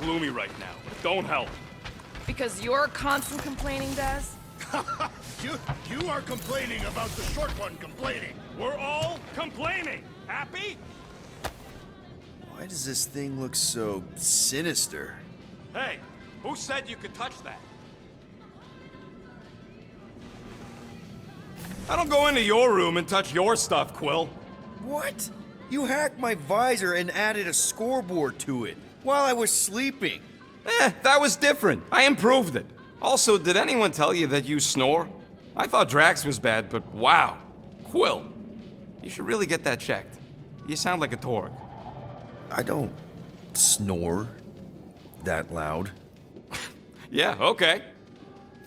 gloomy right now, but it don't help. Because you're constant complaining, Des? You are complaining about the short one complaining. We're all complaining. Happy? Why does this thing look so sinister? Hey, who said you could touch that? I don't go into your room and touch your stuff, Quill. What? You hacked my visor and added a scoreboard to it while I was sleeping. That was different. I improved it. Also, did anyone tell you that you snore? I thought Drax was bad, but wow. Quill, you should really get that checked. You sound like a Torg. I don't snore that loud. Yeah, okay.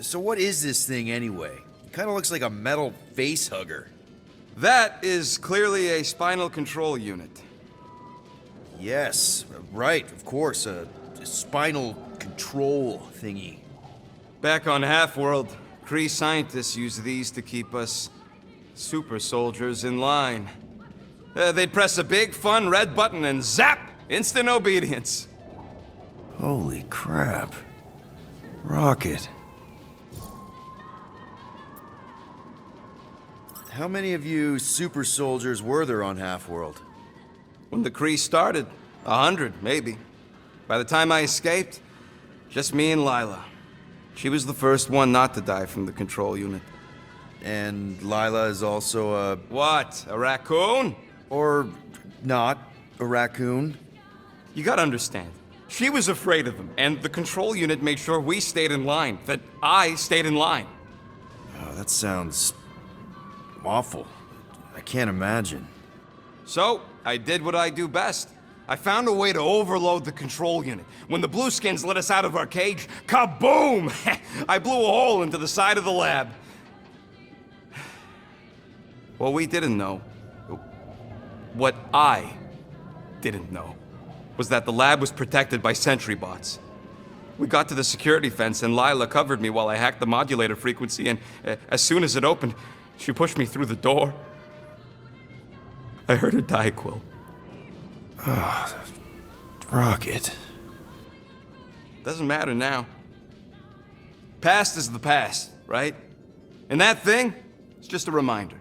So what is this thing anyway? It kind of looks like a metal face hugger. That is clearly a spinal control unit. Yes, right, of course, a spinal control thingy. Back on Half-World, Kree scientists use these to keep us super soldiers in line. They'd press a big, fun red button and zap! Instant obedience. Holy crap. Rocket. How many of you super soldiers were there on Half-World? When the Kree started, 100, maybe. By the time I escaped, just me and Lila. She was the first one not to die from the control unit. And Lila is also a... What? A raccoon? Or not a raccoon? You gotta understand. She was afraid of them, and the control unit made sure we stayed in line. That I stayed in line. Oh, that sounds... awful. I can't imagine. So, I did what I do best. I found a way to overload the control unit. When the Blueskins let us out of our cage, kaboom! I blew a hole into the side of the lab. What we didn't know, what I didn't know, was that the lab was protected by sentry bots. We got to the security fence and Lila covered me while I hacked the modulator frequency, and as soon as it opened, she pushed me through the door. I heard her die, Quill. Ah, Rocket. Doesn't matter now. Past is the past, right? And that thing, it's just a reminder.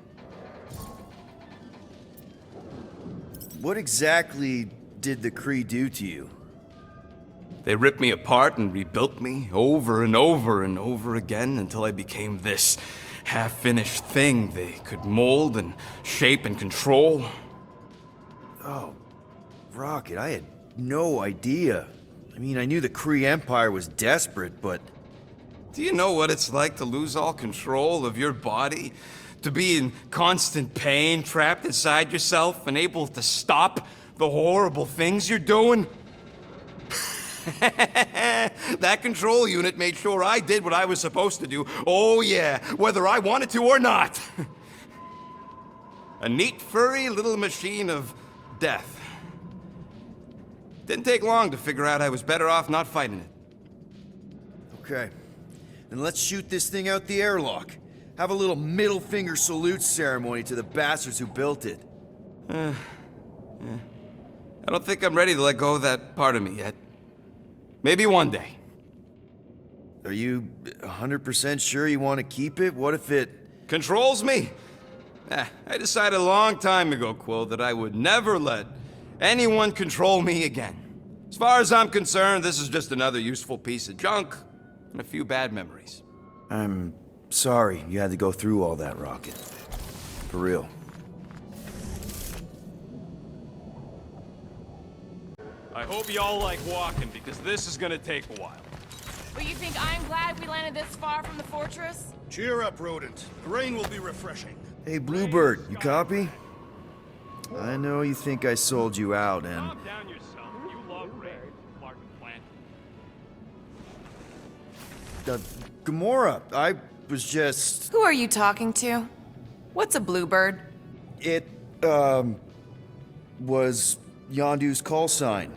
What exactly did the Kree do to you? They ripped me apart and rebuilt me over and over and over again until I became this half-finished thing they could mold and shape and control. Oh, Rocket, I had no idea. I mean, I knew the Kree Empire was desperate, but... Do you know what it's like to lose all control of your body? To be in constant pain, trapped inside yourself, unable to stop the horrible things you're doing? That control unit made sure I did what I was supposed to do. Oh yeah, whether I wanted to or not. A neat, furry little machine of death. Didn't take long to figure out I was better off not fighting it. Okay. Then let's shoot this thing out the airlock. Have a little middle finger salute ceremony to the bastards who built it. I don't think I'm ready to let go of that part of me yet. Maybe one day. Are you 100% sure you want to keep it? What if it... Controls me? I decided a long time ago, Quill, that I would never let anyone control me again. As far as I'm concerned, this is just another useful piece of junk and a few bad memories. I'm sorry you had to go through all that, Rocket. For real. I hope y'all like walking, because this is gonna take a while. But you think I'm glad we landed this far from the fortress? Cheer up, rodent. The rain will be refreshing. Hey, Bluebird, you copy? I know you think I sold you out, and... Calm down yourself. You love rain, Mark Plant. Gamora, I was just... Who are you talking to? What's a bluebird? It, was Yondu's call sign.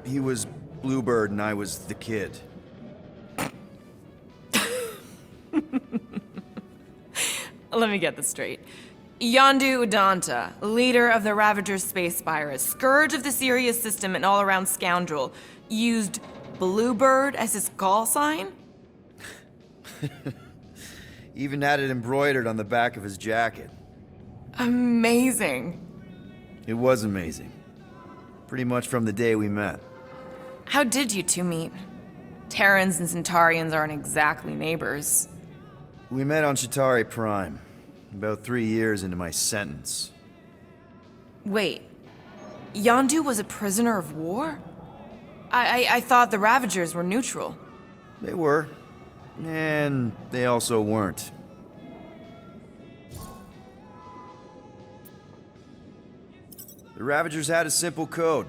He was Bluebird and I was the kid. Let me get this straight. Yondu Udanta, leader of the Ravager's space virus, scourge of the Sirius system and all-around scoundrel. used Bluebird as his call sign? Even had it embroidered on the back of his jacket. Amazing. It was amazing. Pretty much from the day we met. How did you two meet? Terrans and Centaurians aren't exactly neighbors. We met on Chitauri Prime, about 3 years into my sentence. Wait, Yondu was a prisoner of war? I thought the Ravagers were neutral. They were, and they also weren't. The Ravagers had a simple code: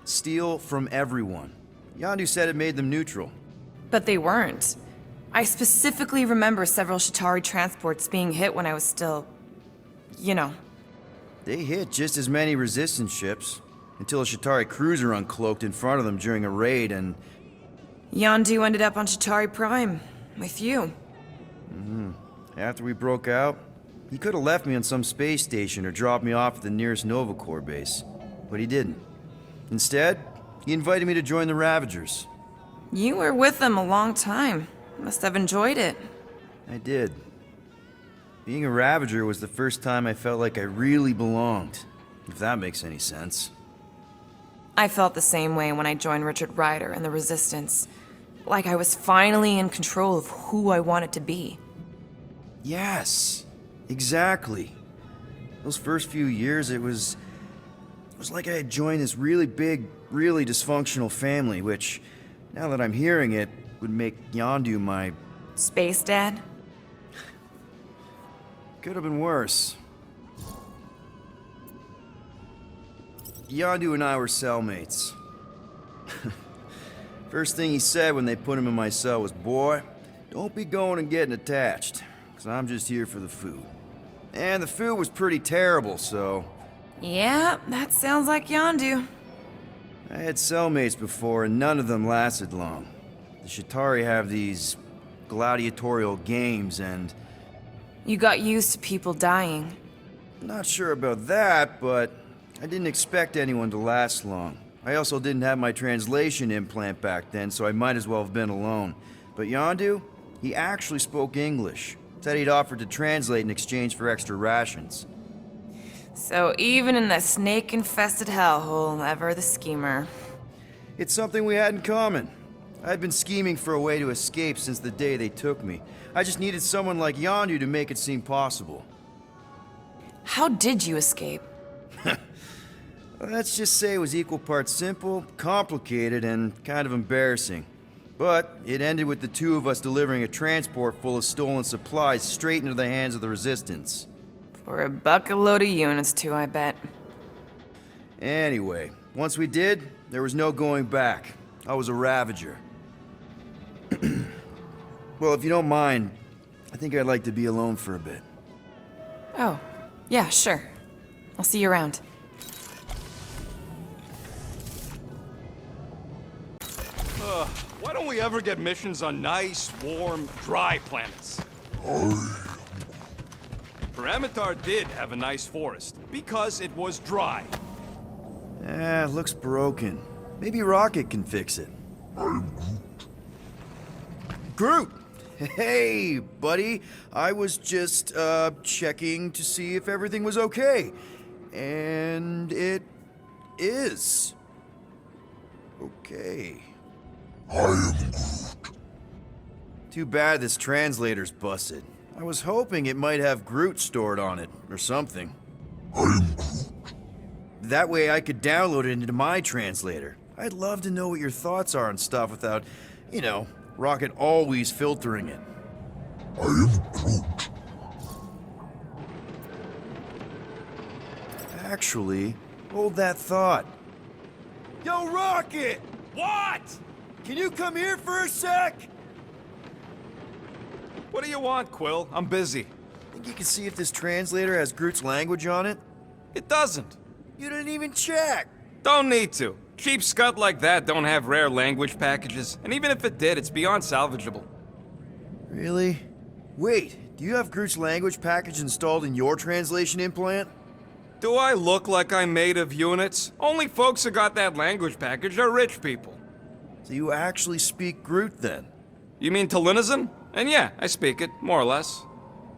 steal from everyone. Yondu said it made them neutral. But they weren't. I specifically remember several Chitauri transports being hit when I was still... you know. They hit just as many resistance ships, until a Chitauri cruiser uncloaked in front of them during a raid and... Yondu ended up on Chitauri Prime, with you. After we broke out, he could have left me on some space station or dropped me off at the nearest Nova Corps base, but he didn't. Instead, he invited me to join the Ravagers. You were with them a long time. Must have enjoyed it. I did. Being a Ravager was the first time I felt like I really belonged, if that makes any sense. I felt the same way when I joined Richard Ryder and the Resistance. Like I was finally in control of who I wanted to be. Yes, exactly. Those first few years, it was like I had joined this really big, really dysfunctional family, which, now that I'm hearing it, would make Yondu my... Space Dad? Could have been worse. Yondu and I were cellmates. First thing he said when they put him in my cell was, "Boy, don't be going and getting attached, because I'm just here for the food." And the food was pretty terrible, so... Yeah, that sounds like Yondu. I had cellmates before, and none of them lasted long. The Chitauri have these gladiatorial games, and... You got used to people dying. Not sure about that, but I didn't expect anyone to last long. I also didn't have my translation implant back then, so I might as well have been alone. But Yondu, he actually spoke English. Said he'd offered to translate in exchange for extra rations. So even in the snake-infested hellhole, ever the schemer. It's something we had in common. I'd been scheming for a way to escape since the day they took me. I just needed someone like Yondu to make it seem possible. How did you escape? Let's just say it was equal parts simple, complicated, and kind of embarrassing. But it ended with the two of us delivering a transport full of stolen supplies straight into the hands of the Resistance. For a bucket load of units too, I bet. Anyway, once we did, there was no going back. I was a Ravager. Well, if you don't mind, I think I'd like to be alone for a bit. Oh, yeah, sure. I'll see you around. Why don't we ever get missions on nice, warm, dry planets? Paramitar did have a nice forest, because it was dry. It looks broken. Maybe Rocket can fix it. Groot! Hey, buddy. I was just, checking to see if everything was okay. And it is. Okay. I am Groot. Too bad this translator's busted. I was hoping it might have Groot stored on it, or something. I am Groot. That way I could download it into my translator. I'd love to know what your thoughts are on stuff without, you know, Rocket always filtering it. I am Groot. Actually, hold that thought. Yo, Rocket! What? Can you come here for a sec? What do you want, Quill? I'm busy. Think you can see if this translator has Groot's language on it? It doesn't. You didn't even check! Don't need to. Cheap scud like that don't have rare language packages, and even if it did, it's beyond salvageable. Really? Wait, do you have Groot's language package installed in your translation implant? Do I look like I'm made of units? Only folks who got that language package are rich people. So you actually speak Groot then? You mean Talinisan? And yeah, I speak it, more or less.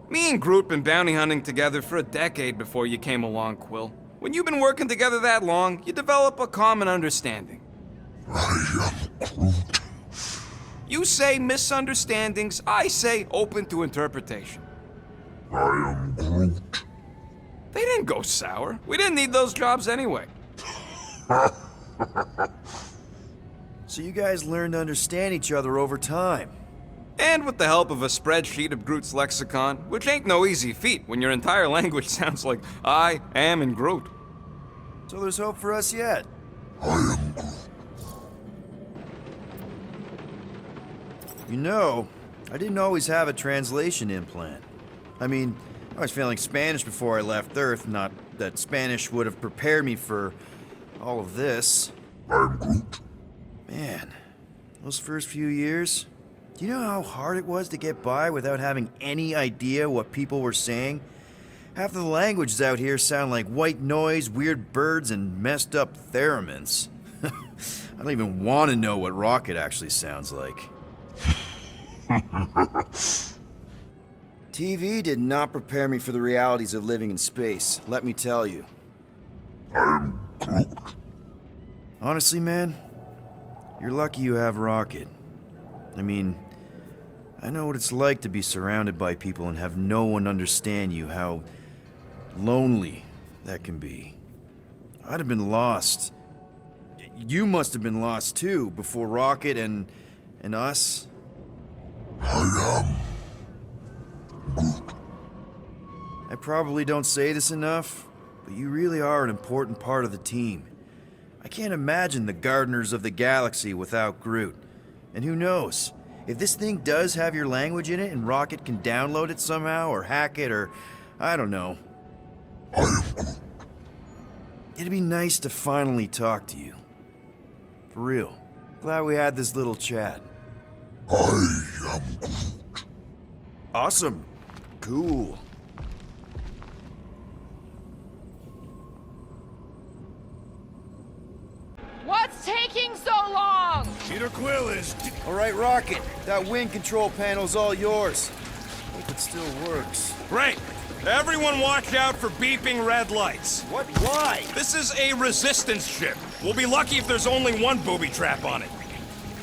Me and Groot been bounty hunting together for a decade before you came along, Quill. When you've been working together that long, you develop a common understanding. I am Groot. You say misunderstandings, I say open to interpretation. I am Groot. They didn't go sour. We didn't need those jobs anyway. So you guys learned to understand each other over time. And with the help of a spreadsheet of Groot's lexicon, which ain't no easy feat when your entire language sounds like I am and Groot. So there's hope for us yet. I am Groot. You know, I didn't always have a translation implant. I mean, I was feeling Spanish before I left Earth, not that Spanish would have prepared me for all of this. I am Groot. Man, those first few years, do you know how hard it was to get by without having any idea what people were saying? Half of the languages out here sound like white noise, weird birds, and messed up theremins. I don't even want to know what Rocket actually sounds like. TV did not prepare me for the realities of living in space, let me tell you. I am Groot. Honestly, man, you're lucky you have Rocket. I mean, I know what it's like to be surrounded by people and have no one understand you, how lonely that can be. I'd have been lost. You must have been lost too, before Rocket and us. I am Groot. I probably don't say this enough, but you really are an important part of the team. I can't imagine the Gardeners of the Galaxy without Groot. And who knows? If this thing does have your language in it and Rocket can download it somehow or hack it or I don't know. I am Groot. It'd be nice to finally talk to you. For real. Glad we had this little chat. I am Groot. Awesome. Cool. What's taking so long? Peter Quill is... All right, Rocket. That wing control panel's all yours. Hope it still works. Great! Everyone watch out for beeping red lights. What? Why? This is a resistance ship. We'll be lucky if there's only one booby trap on it.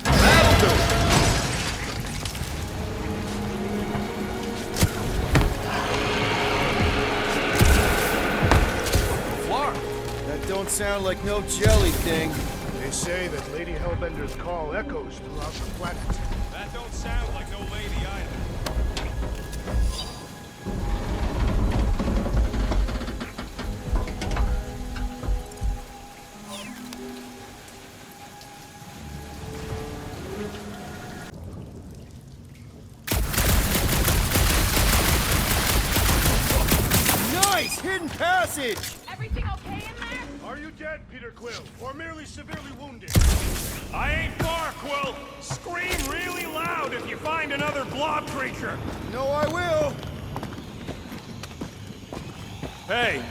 That'll do it. That don't sound like no jelly thing. They say that Lady Hellbender's call echoes throughout the planet. That don't sound like no lady either. Nice! Hidden passage! Everything okay in there? Are you dead, Peter Quill, or merely severely wounded? I ain't far, Quill. Scream really loud if you find another blob creature. No, I will! Hey,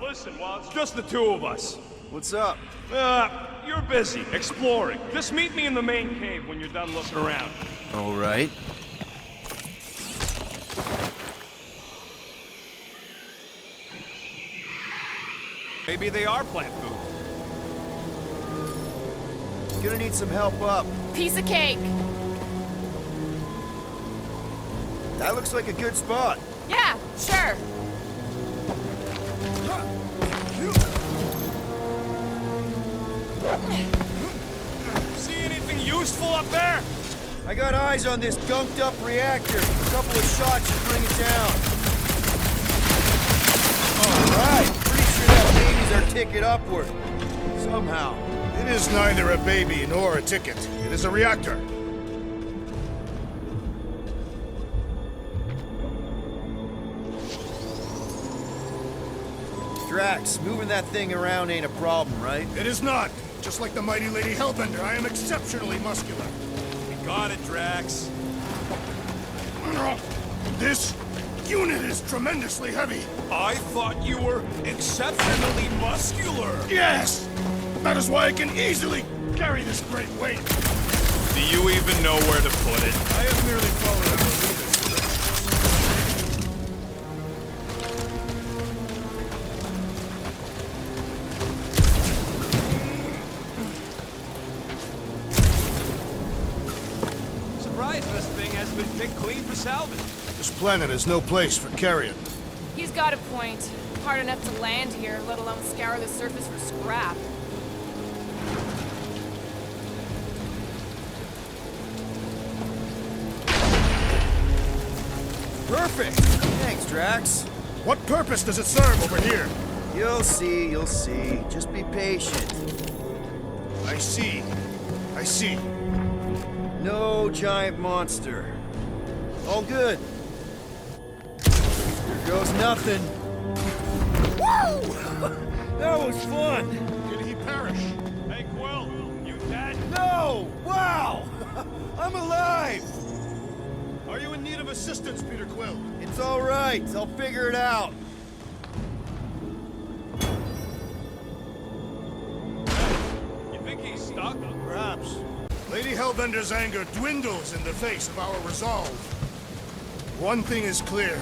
listen, while it's just the two of us. What's up? You're busy, exploring. Just meet me in the main cave when you're done looking around. All right. Maybe they are plant food. Gonna need some help up. Piece of cake. That looks like a good spot. Yeah, sure. See anything useful up there? I got eyes on this gunked up reactor. A couple of shots should bring it down. All right. Pretty sure that baby's our ticket upward. Somehow. It is neither a baby nor a ticket. It is a reactor. Drax, moving that thing around ain't a problem, right? It is not. Just like the mighty Lady Hellbender, I am exceptionally muscular. We got it, Drax. This unit is tremendously heavy. I thought you were exceptionally muscular. Yes! That is why I can easily carry this great weight? Do you even know where to put it? I have merely followed our leader's directions. Surprised this thing hasn't been picked clean for salvage. This planet is no place for carrion. He's got a point. Hard enough to land here, let alone scour the surface for scrap. Perfect! Thanks, Drax. What purpose does it serve over here? You'll see, you'll see. Just be patient. I see. I see. No giant monster. All good. Here goes nothing. Woo! That was fun! Did he perish? Hey, Quill, you dead? No! Wow! I'm alive! Are you in need of assistance, Peter Quill? It's all right. I'll figure it out. You think he's stuck? Perhaps. Lady Hellbender's anger dwindles in the face of our resolve. One thing is clear.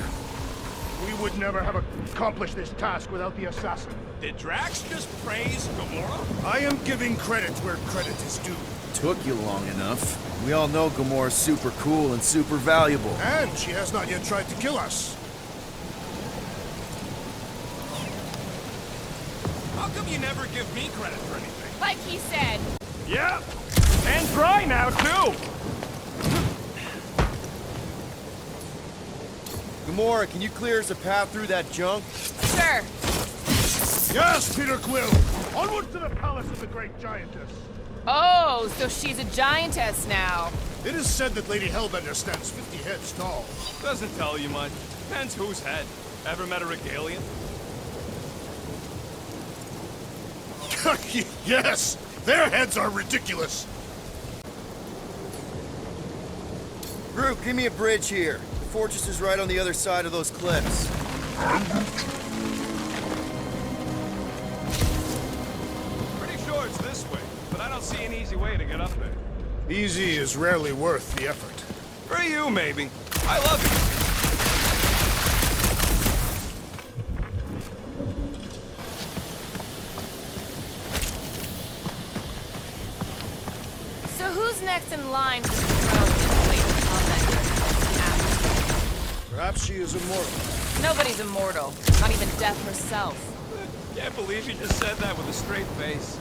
We would never have accomplished this task without the assassin. Did Drax just praise Gamora? I am giving credit where credit is due. Took you long enough. We all know Gamora's super cool and super valuable. And she has not yet tried to kill us. How come you never give me credit for anything? Like he said. Yeah, and dry now, too! Gamora, can you clear us a path through that junk? Sure. Yes, Peter Quill! Onward to the palace of the great giantess. Oh, so she's a giantess now. It is said that Lady Hellbender stands 50 heads tall. Doesn't tell you much. Depends whose head. Ever met a regalian? Yes! Their heads are ridiculous! Groot, give me a bridge here. The fortress is right on the other side of those cliffs. Pretty sure it's this way, but I don't see an easy way to get up there. Easy is rarely worth the effort. For you, maybe. I love you. So who's next in line for the throne of Lady Hellbender? Perhaps she is immortal. Nobody's immortal. Not even death herself. Can't believe you just said that with a straight face.